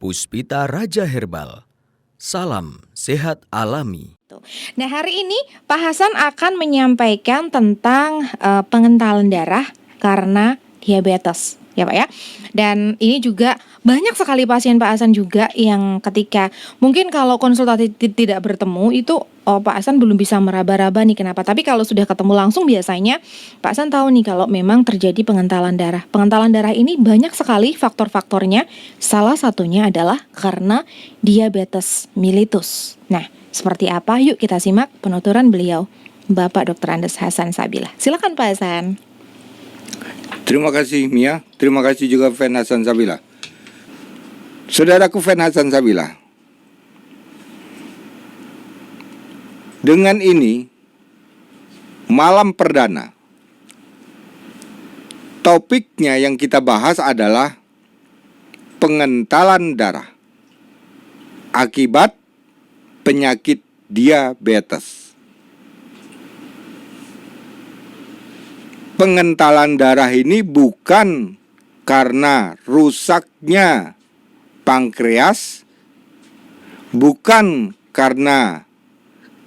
Puspita Raja Herbal. Salam sehat alami. Nah, hari ini Pak Hasan akan menyampaikan tentang pengentalan darah karena diabetes, ya Pak ya. Dan ini juga banyak sekali pasien Pak Hasan juga yang ketika mungkin kalau konsultasi tidak bertemu itu Pak Hasan belum bisa meraba-raba nih kenapa. Tapi kalau sudah ketemu langsung biasanya Pak Hasan tahu nih kalau memang terjadi pengentalan darah. Pengentalan darah ini banyak sekali faktor-faktornya. Salah satunya adalah karena diabetes mellitus. Nah, seperti apa? Yuk kita simak penuturan beliau, Bapak Dr. Andes Hasan Sabila. Silakan Pak Hasan. Terima kasih Mia, terima kasih juga Fan Hasan Sabila. Saudaraku Fan Hasan Sabila, dengan ini malam perdana, topiknya yang kita bahas adalah pengentalan darah akibat penyakit diabetes. Pengentalan darah ini bukan karena rusaknya pankreas, bukan karena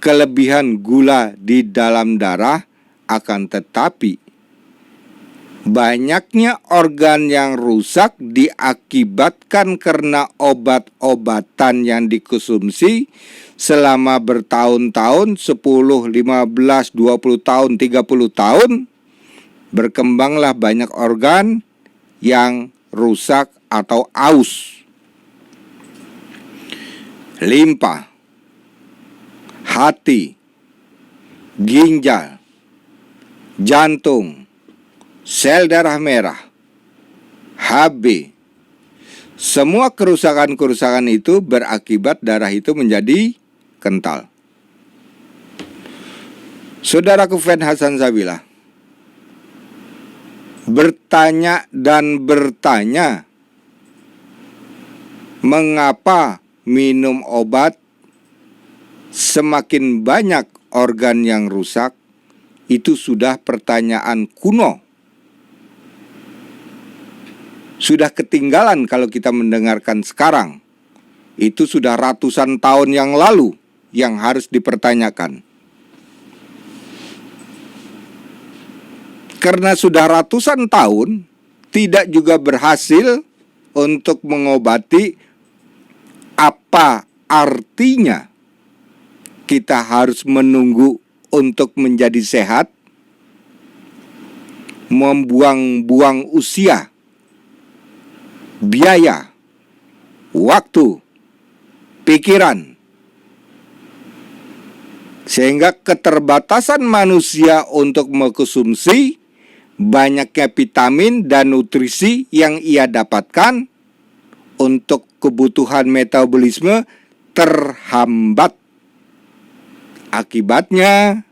kelebihan gula di dalam darah, akan tetapi banyaknya organ yang rusak diakibatkan karena obat-obatan yang dikonsumsi selama bertahun-tahun, 10, 15, 20 tahun, 30 tahun. Berkembanglah banyak organ yang rusak atau aus. Limpa, hati, ginjal, jantung, sel darah merah, HB. Semua kerusakan-kerusakan itu berakibat darah itu menjadi kental. Saudaraku Fan Hasan Sabila, bertanya dan bertanya, mengapa minum obat semakin banyak organ yang rusak? Itu sudah pertanyaan kuno. Sudah ketinggalan kalau kita mendengarkan sekarang. Itu sudah ratusan tahun yang lalu yang harus dipertanyakan. Karena sudah ratusan tahun tidak juga berhasil untuk mengobati, apa artinya kita harus menunggu untuk menjadi sehat, membuang-buang usia, biaya, waktu, pikiran, sehingga keterbatasan manusia untuk mengkonsumsi banyaknya vitamin dan nutrisi yang ia dapatkan untuk kebutuhan metabolisme terhambat. Akibatnya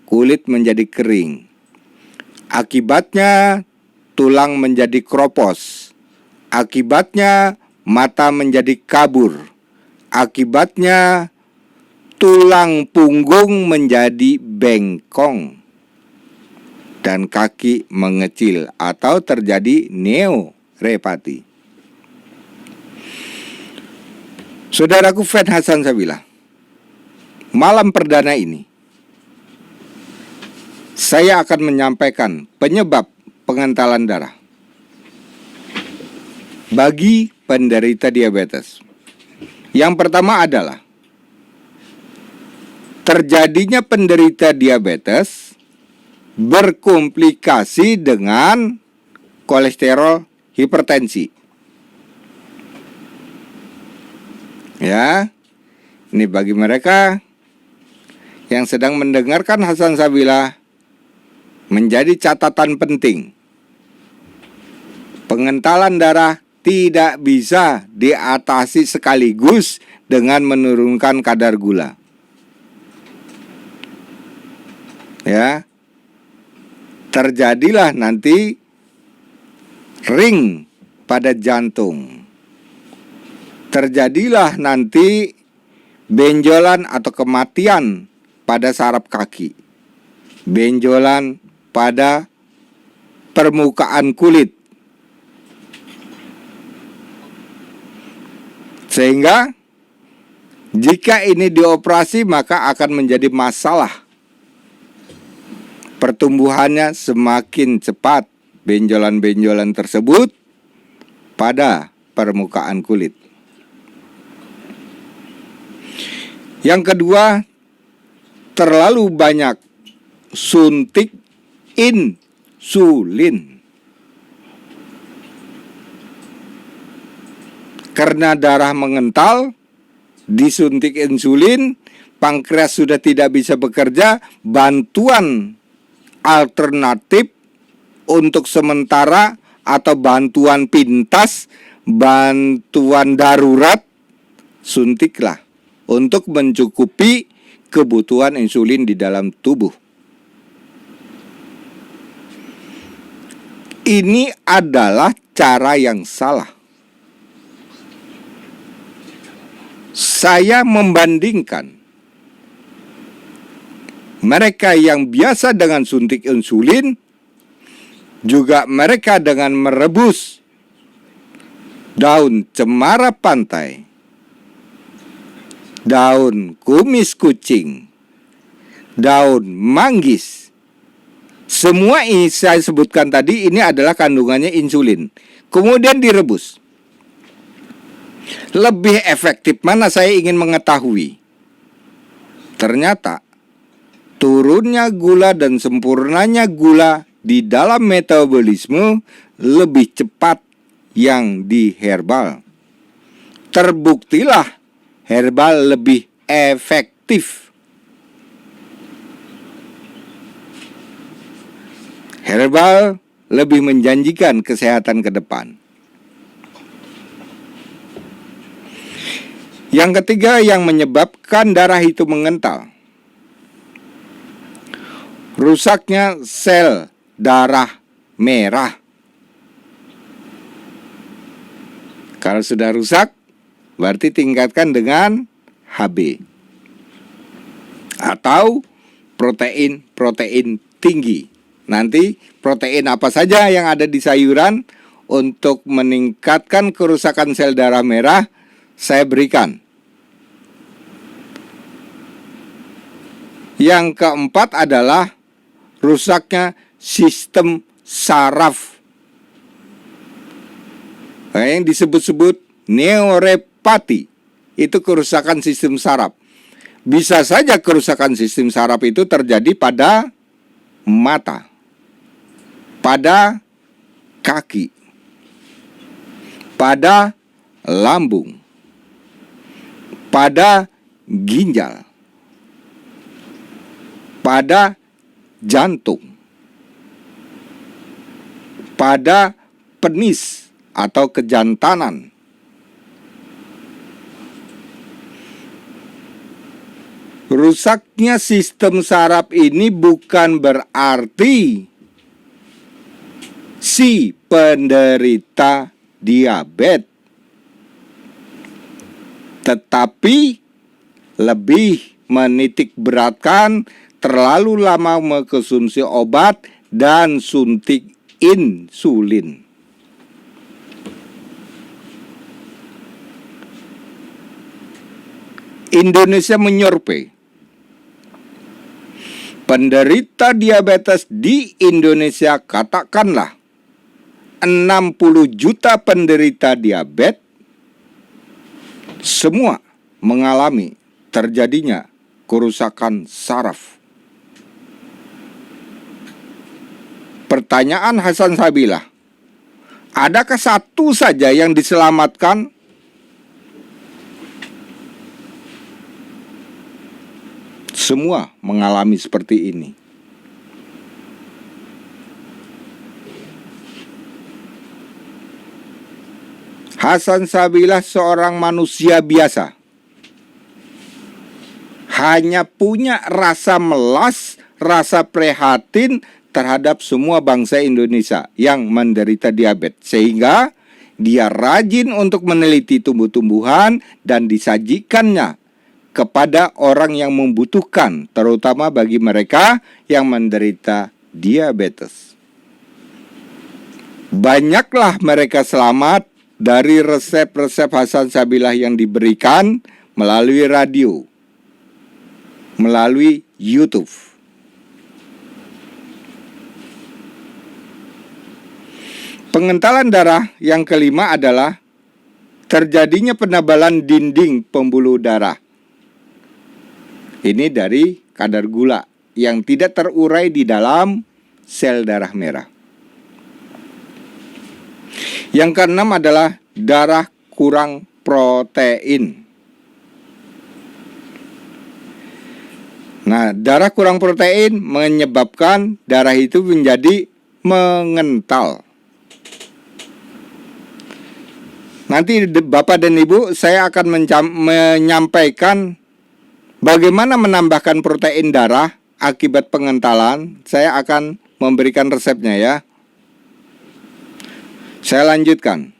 kulit menjadi kering. Akibatnya tulang menjadi kropos. Akibatnya mata menjadi kabur. Akibatnya tulang punggung menjadi bengkong dan kaki mengecil atau terjadi neoropati. Saudaraku Fan Hasan Sabila, malam perdana ini saya akan menyampaikan penyebab pengentalan darah bagi penderita diabetes. Yang pertama adalah terjadinya penderita diabetes berkomplikasi dengan kolesterol, hipertensi. Ya, ini bagi mereka yang sedang mendengarkan Hasan Sabila menjadi catatan penting. Pengentalan darah tidak bisa diatasi sekaligus dengan menurunkan kadar gula. Ya, terjadilah nanti ring pada jantung. Terjadilah nanti benjolan atau kematian pada saraf kaki. Benjolan pada permukaan kulit. Sehingga jika ini dioperasi maka akan menjadi masalah. Pertumbuhannya semakin cepat benjolan-benjolan tersebut pada permukaan kulit. Yang kedua, terlalu banyak suntik insulin. Karena darah mengental, disuntik insulin, pankreas sudah tidak bisa bekerja, bantuan alternatif untuk sementara atau bantuan pintas, bantuan darurat, suntiklah untuk mencukupi kebutuhan insulin di dalam tubuh. Ini adalah cara yang salah. Saya membandingkan mereka yang biasa dengan suntik insulin, juga mereka dengan merebus daun cemara pantai, daun kumis kucing, daun manggis. Semua ini saya sebutkan tadi, ini adalah kandungannya insulin. Kemudian direbus. Lebih efektif mana saya ingin mengetahui. Ternyata turunnya gula dan sempurnanya gula di dalam metabolisme lebih cepat yang di herbal. Terbuktilah herbal lebih efektif. Herbal lebih menjanjikan kesehatan ke depan. Yang ketiga yang menyebabkan darah itu mengental, rusaknya sel darah merah. Kalau sudah rusak, berarti tingkatkan dengan HB atau protein tinggi. Nanti protein apa saja yang ada di sayuran untuk meningkatkan kerusakan sel darah merah saya berikan. Yang keempat adalah rusaknya sistem saraf, yang disebut-sebut neuropati. Itu kerusakan sistem saraf. Bisa saja kerusakan sistem saraf itu terjadi pada mata, pada kaki, pada lambung, pada ginjal, pada jantung, pada penis atau kejantanan. Rusaknya sistem saraf ini bukan berarti si penderita diabetes, tetapi lebih menitik beratkan terlalu lama mengkonsumsi obat dan suntik insulin. Indonesia menyurvei penderita diabetes di Indonesia, katakanlah 60 juta penderita diabetes, semua mengalami terjadinya kerusakan saraf. Pertanyaan Hasan Sabilah, adakah satu saja yang diselamatkan? Semua mengalami seperti ini. Hasan Sabilah seorang manusia biasa, hanya punya rasa melas, rasa prihatin terhadap semua bangsa Indonesia yang menderita diabetes, sehingga dia rajin untuk meneliti tumbuh-tumbuhan dan disajikannya kepada orang yang membutuhkan, terutama bagi mereka yang menderita diabetes. Banyaklah mereka selamat dari resep-resep Hasan Sabilah yang diberikan melalui radio, melalui YouTube. Pengentalan darah yang kelima adalah terjadinya penebalan dinding pembuluh darah. Ini dari kadar gula yang tidak terurai di dalam sel darah merah. Yang keenam adalah darah kurang protein. Nah, darah kurang protein menyebabkan darah itu menjadi mengental. Nanti Bapak dan Ibu, saya akan menyampaikan bagaimana menambahkan protein darah akibat pengentalan. Saya akan memberikan resepnya ya. Saya lanjutkan.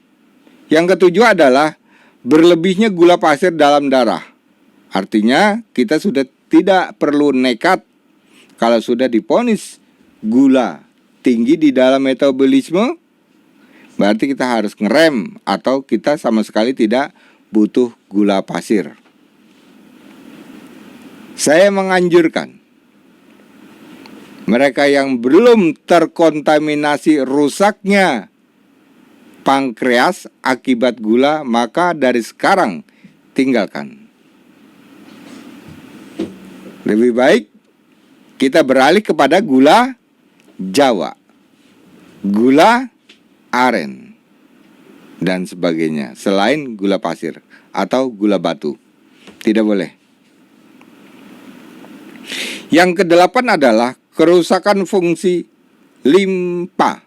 Yang ketujuh adalah berlebihnya gula pasir dalam darah. Artinya kita sudah tidak perlu nekat kalau sudah divonis gula tinggi di dalam metabolisme. Berarti kita harus ngerem atau kita sama sekali tidak butuh gula pasir. Saya menganjurkan mereka yang belum terkontaminasi rusaknya pankreas akibat gula, maka dari sekarang tinggalkan. Lebih baik kita beralih kepada gula Jawa, gula aren, dan sebagainya, selain gula pasir atau gula batu. Tidak boleh. Yang kedelapan adalah kerusakan fungsi limpa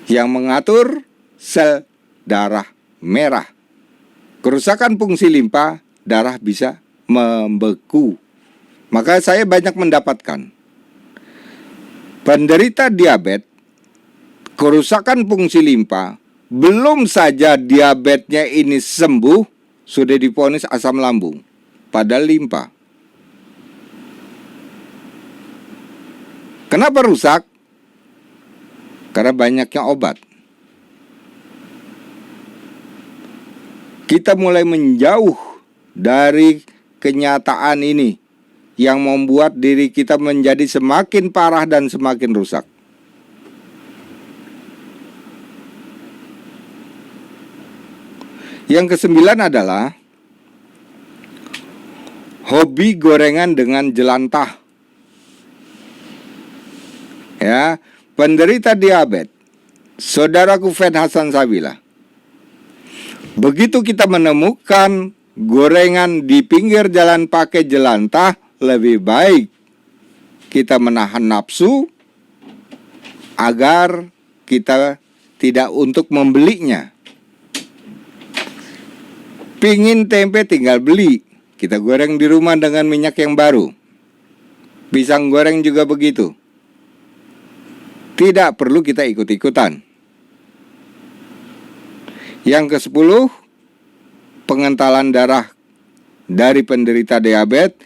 yang mengatur sel darah merah. Kerusakan fungsi limpa, darah bisa membeku. Maka saya banyak mendapatkan penderita diabetes, kerusakan fungsi limpa, belum saja diabetesnya ini sembuh, sudah divonis asam lambung, padahal limpa. Kenapa rusak? Karena banyaknya obat. Kita mulai menjauh dari kenyataan ini yang membuat diri kita menjadi semakin parah dan semakin rusak. Yang kesembilan adalah hobi gorengan dengan jelantah. Ya, penderita diabetes, saudaraku Fed Hasan Sabilah, begitu kita menemukan gorengan di pinggir jalan pakai jelantah, lebih baik kita menahan nafsu agar kita tidak untuk membelinya. Pingin tempe tinggal beli, kita goreng di rumah dengan minyak yang baru. Pisang goreng juga begitu. Tidak perlu kita ikut-ikutan. Yang ke-10, pengentalan darah dari penderita diabetes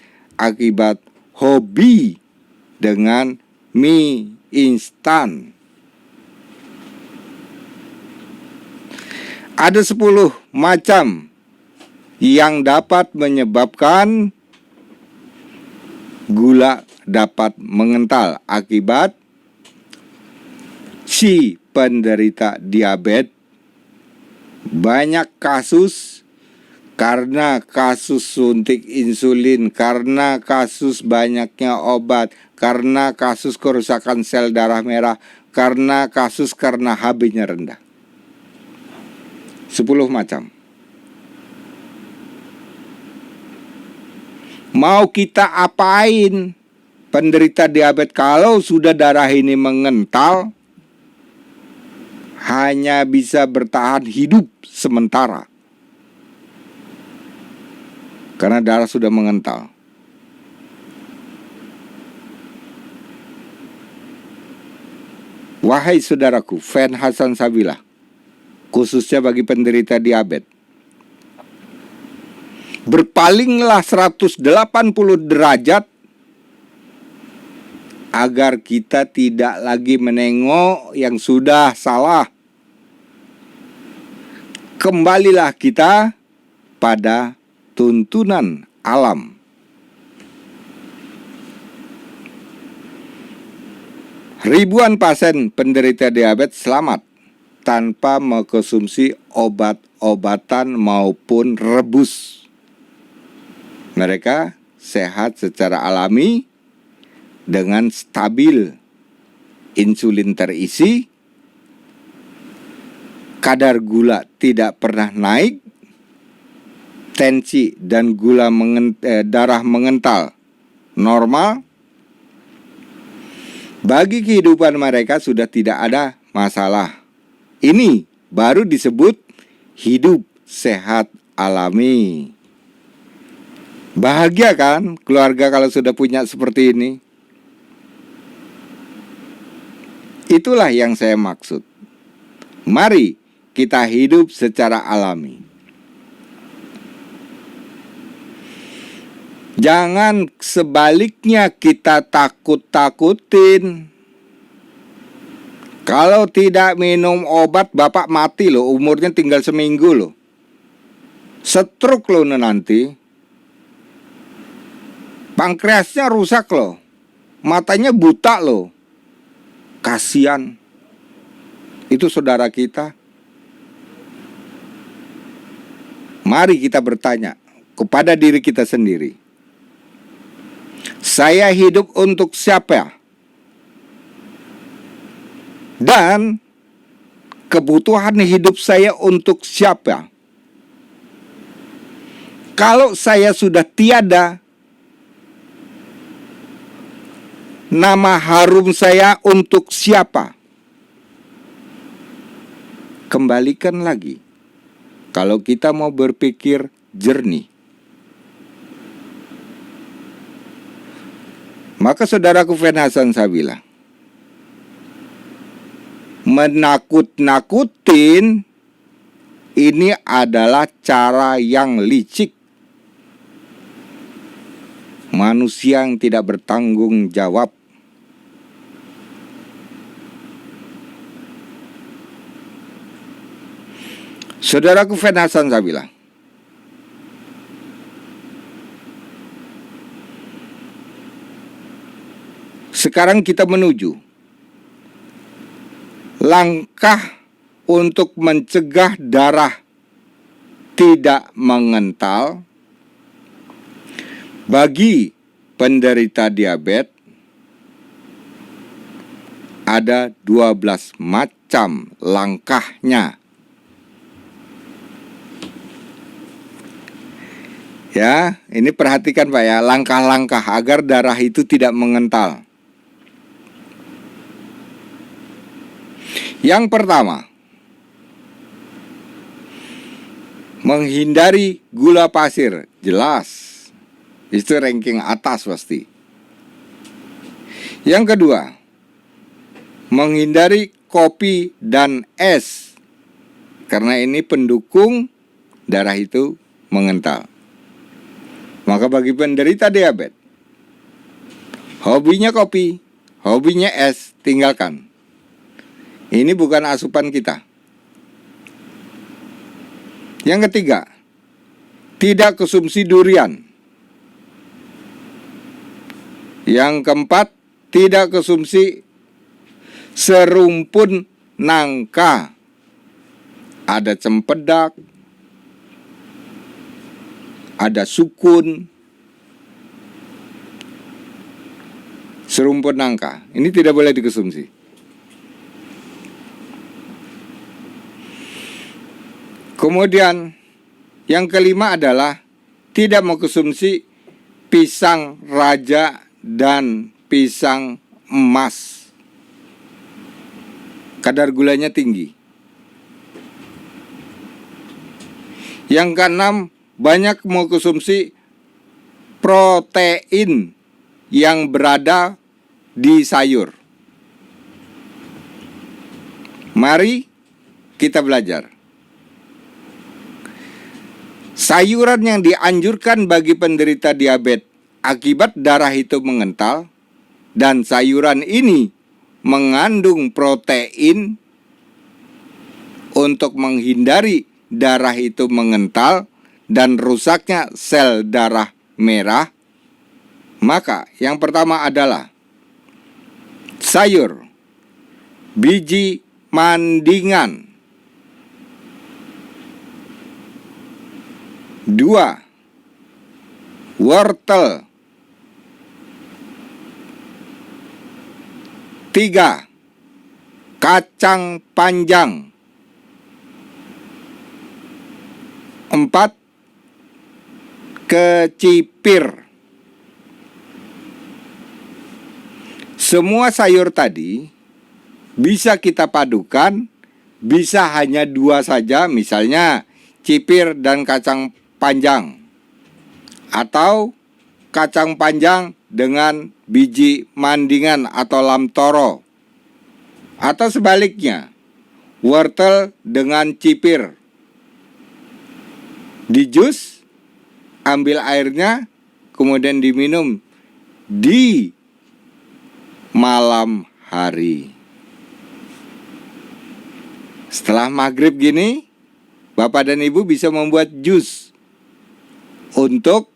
akibat hobi dengan mie instan. Ada 10 macam yang dapat menyebabkan gula dapat mengental akibat si penderita diabetes. Banyak kasus karena kasus suntik insulin, karena kasus banyaknya obat, karena kasus kerusakan sel darah merah, karena HB-nya rendah. 10 macam. Mau kita apain penderita diabetes kalau sudah darah ini mengental? Hanya bisa bertahan hidup sementara karena darah sudah mengental. Wahai saudaraku, Fed Hasan Sabilah, khususnya bagi penderita diabetes, berpalinglah 180 derajat agar kita tidak lagi menengok yang sudah salah. kembalilah kita pada tuntunan alam. Ribuan pasien penderita diabetes selamat tanpa mengkonsumsi obat-obatan maupun rebus. Mereka sehat secara alami dengan stabil, insulin terisi, kadar gula tidak pernah naik, tensi dan gula darah mengental normal. Bagi kehidupan mereka sudah tidak ada masalah. Ini baru disebut hidup sehat alami. Bahagia kan keluarga kalau sudah punya seperti ini? Itulah yang saya maksud. Mari kita hidup secara alami. Jangan sebaliknya kita takut-takutin. Kalau tidak minum obat, Bapak mati loh, umurnya tinggal seminggu loh. Stroke loh nanti. Pankreasnya rusak loh. Matanya buta loh. Kasian. Itu saudara kita. Mari kita bertanya kepada diri kita sendiri. Saya hidup untuk siapa? Dan kebutuhan hidup saya untuk siapa? Kalau saya sudah tiada, nama harum saya untuk siapa? Kembalikan lagi. Kalau kita mau berpikir jernih. Maka saudaraku Fen Hasan Sabila, menakut-nakutin ini adalah cara yang licik. Manusia yang tidak bertanggung jawab. Saudaraku Fen Hasan Sabila, sekarang kita menuju langkah untuk mencegah darah tidak mengental bagi penderita diabetes. Ada 12 macam langkahnya. Ya, ini perhatikan Pak ya, langkah-langkah agar darah itu tidak mengental. Yang pertama, menghindari gula pasir. Jelas, itu ranking atas pasti. Yang kedua, menghindari kopi dan es, karena ini pendukung darah itu mengental. Maka bagi penderita diabetes, hobinya kopi, hobinya es, tinggalkan. Ini bukan asupan kita. Yang ketiga, tidak konsumsi durian. Yang keempat, tidak konsumsi serumpun nangka. Ada cempedak, ada sukun, serumpun nangka. Ini tidak boleh dikonsumsi. Kemudian yang kelima adalah tidak mengkonsumsi pisang raja dan pisang emas. Kadar gulanya tinggi. Yang keenam, banyak mengkonsumsi protein yang berada di sayur. Mari kita belajar. Sayuran yang dianjurkan bagi penderita diabetes akibat darah itu mengental, dan sayuran ini mengandung protein untuk menghindari darah itu mengental dan rusaknya sel darah merah, maka yang pertama adalah sayur, biji mandingan. 2. Wortel. 3. Kacang panjang. 4. Kecipir. Semua sayur tadi bisa kita padukan, bisa hanya 2 saja, misalnya cipir dan kacang panjang, atau kacang panjang dengan biji mandingan atau lamtoro, atau sebaliknya wortel dengan cipir. Di jus, ambil airnya, kemudian diminum di malam hari. Setelah maghrib gini, Bapak dan Ibu bisa membuat jus untuk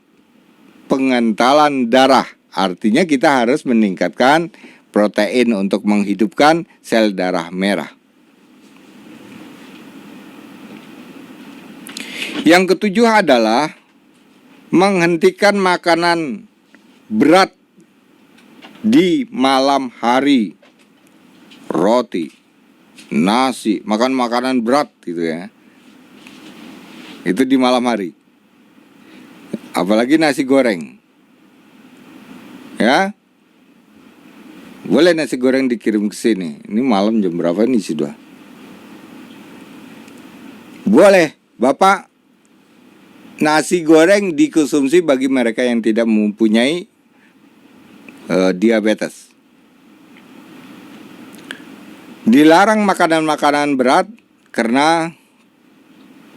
pengentalan darah. Artinya kita harus meningkatkan protein untuk menghidupkan sel darah merah. Yang ketujuh adalah menghentikan makanan berat di malam hari. Roti, nasi, makan makanan berat gitu ya. Itu di malam hari. Apalagi nasi goreng. Ya. Boleh nasi goreng dikirim ke sini. Ini malam jam berapa nih sudah? Boleh, Bapak. Nasi goreng dikonsumsi bagi mereka yang tidak mempunyai diabetes. Dilarang makanan-makanan berat karena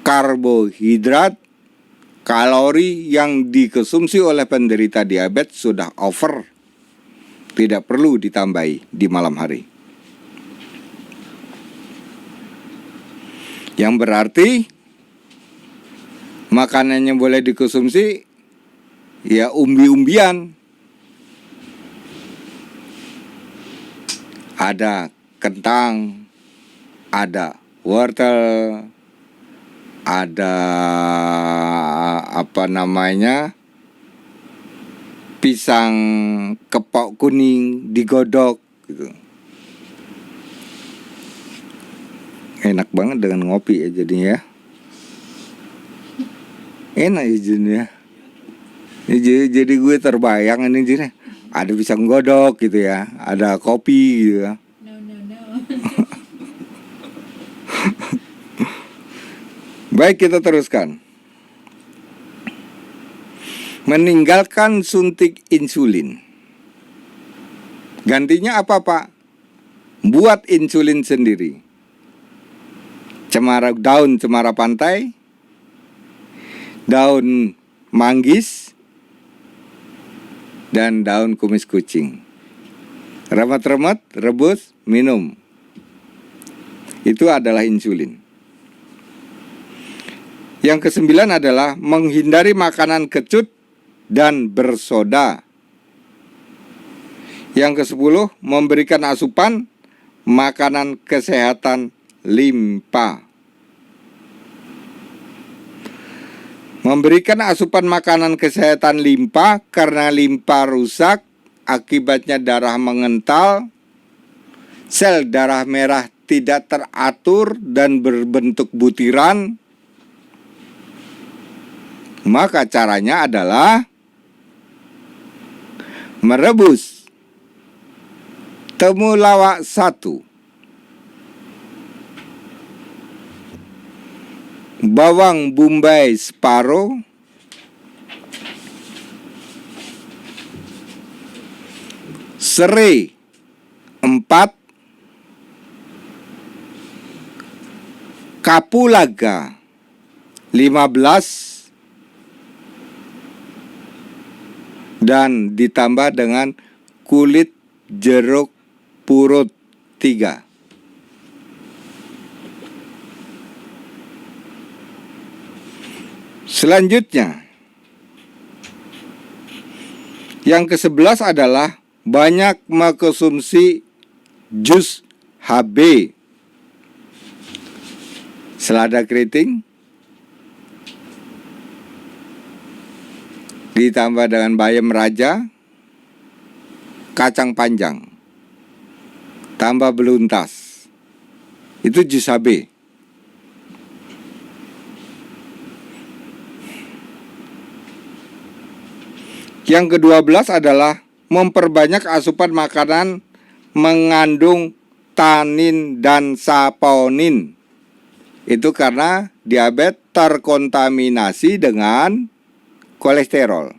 karbohidrat, kalori yang dikonsumsi oleh penderita diabetes sudah over. Tidak perlu ditambahi di malam hari. Yang berarti makanan yang boleh dikonsumsi ya umbi-umbian. Ada kentang, ada wortel, ada pisang kepok kuning digodok gitu. Enak banget dengan ngopi ya jadinya ya. Enak ya jadinya. Jadi gue terbayang ini jadi ada pisang godok gitu ya, ada kopi gitu ya. Baik, kita teruskan. Meninggalkan suntik insulin. Gantinya apa, Pak? Buat insulin sendiri. Daun cemara pantai, daun manggis, dan daun kumis kucing. Remet-remet, rebus, minum. Itu adalah insulin. Yang ke-9 adalah menghindari makanan kecut dan bersoda. Yang ke-10, memberikan asupan makanan kesehatan limpa. Memberikan asupan makanan kesehatan limpa karena limpa rusak, akibatnya darah mengental, sel darah merah tidak teratur dan berbentuk butiran. Maka caranya adalah merebus temulawak 1, bawang bombay separuh, serai 4, kapulaga 15, dan ditambah dengan kulit jeruk purut 3. Selanjutnya, yang ke-11 adalah banyak mengkonsumsi jus HB, selada keriting, ditambah dengan bayam raja, kacang panjang, tambah beluntas. Itu jus HB. Yang ke-12 adalah memperbanyak asupan makanan mengandung tanin dan saponin. Itu karena diabetes terkontaminasi dengan kolesterol,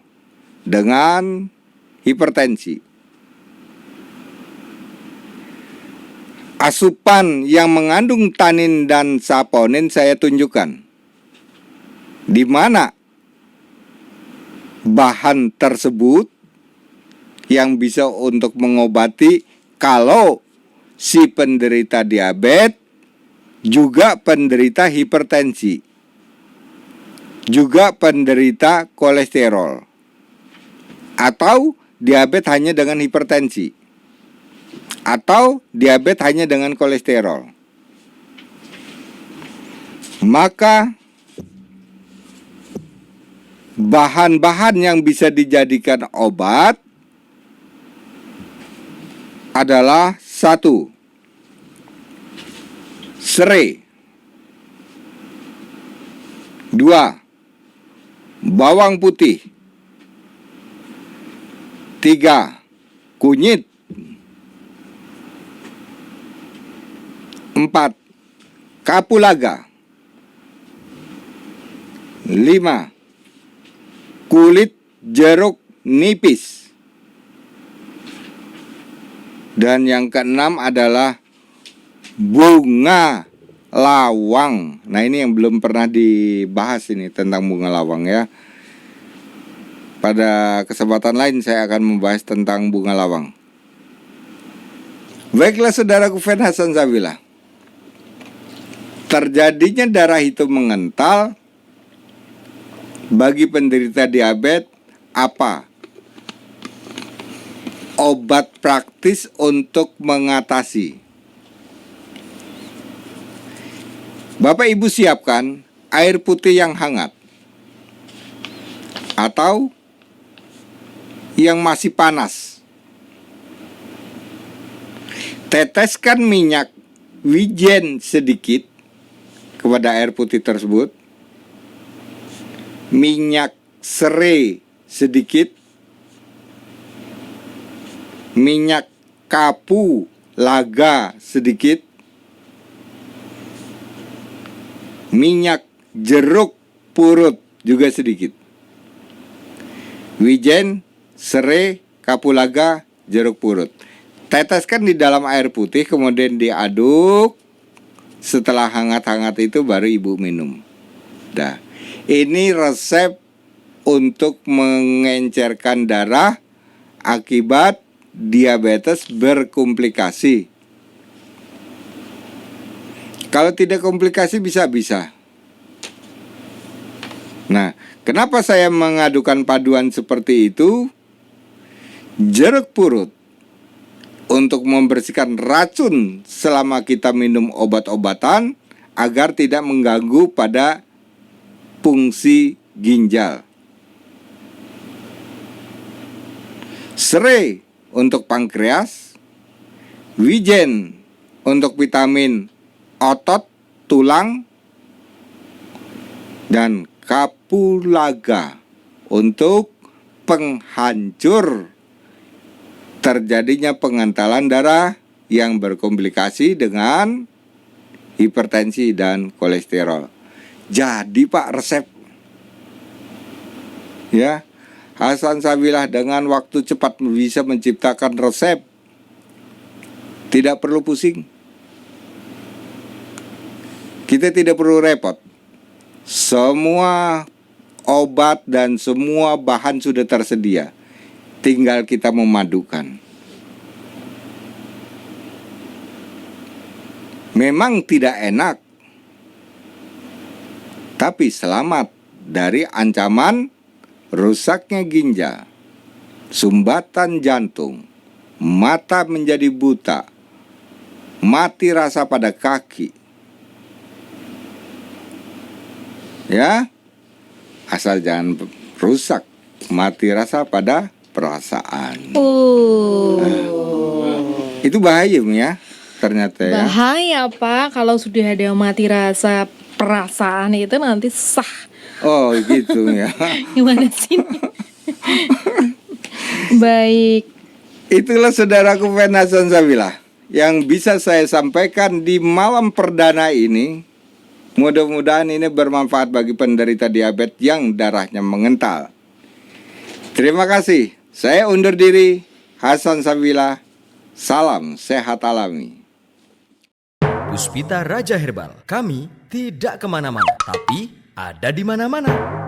dengan hipertensi. Asupan yang mengandung tanin dan saponin saya tunjukkan. Di mana bahan tersebut yang bisa untuk mengobati kalau si penderita diabetes juga penderita hipertensi, juga penderita kolesterol, atau diabetes hanya dengan hipertensi, atau diabetes hanya dengan kolesterol. Maka bahan-bahan yang bisa dijadikan obat adalah 1. Serai. 2. Bawang putih. 3. Kunyit. 4. Kapulaga. 5. Kulit jeruk nipis. Dan yang ke-6 adalah bunga lawang. Nah, ini yang belum pernah dibahas ini tentang bunga lawang ya. Pada kesempatan lain saya akan membahas tentang bunga lawang. Baiklah saudaraku Fen Hasan Sabilah. Terjadinya darah itu mengental bagi penderita diabetes apa? Obat praktis untuk mengatasi. Bapak Ibu siapkan air putih yang hangat atau yang masih panas. Teteskan minyak wijen sedikit kepada air putih tersebut. Minyak serai sedikit, minyak kapulaga sedikit, minyak jeruk purut juga sedikit. Wijen, serai, kapulaga, jeruk purut. Teteskan di dalam air putih, kemudian diaduk. Setelah hangat-hangat itu baru ibu minum. Dah. Ini resep untuk mengencerkan darah akibat diabetes berkomplikasi. Kalau tidak komplikasi bisa-bisa. Nah, kenapa saya mengadukan paduan seperti itu? Jeruk purut untuk membersihkan racun selama kita minum obat-obatan agar tidak mengganggu pada fungsi ginjal. Serai untuk pankreas, wijen untuk vitamin otot, tulang, dan kapulaga untuk penghancur terjadinya pengentalan darah yang berkomplikasi dengan hipertensi dan kolesterol. Jadi Pak resep ya, Hasan Sabilah dengan waktu cepat bisa menciptakan resep. Tidak perlu pusing. Kita tidak perlu repot. Semua obat dan semua bahan sudah tersedia. Tinggal kita memadukan. Memang tidak enak, tapi selamat dari ancaman rusaknya ginjal, sumbatan jantung, mata menjadi buta, mati rasa pada kaki. Ya, asal jangan rusak, mati rasa pada perasaan. Itu bahaya ya, ternyata ya. Bahaya Pak, kalau sudah ada mati rasa perasaan itu nanti sah. Oh gitu ya. Gimana sih? Baik. Itulah saudaraku Fenasan Sabila yang bisa saya sampaikan di malam perdana ini. Mudah-mudahan ini bermanfaat bagi penderita diabetes yang darahnya mengental. Terima kasih. Saya undur diri. Hasan Sabila. Salam sehat alami. Puspita Raja Herbal. Kami tidak kemana-mana, tapi ada di mana-mana.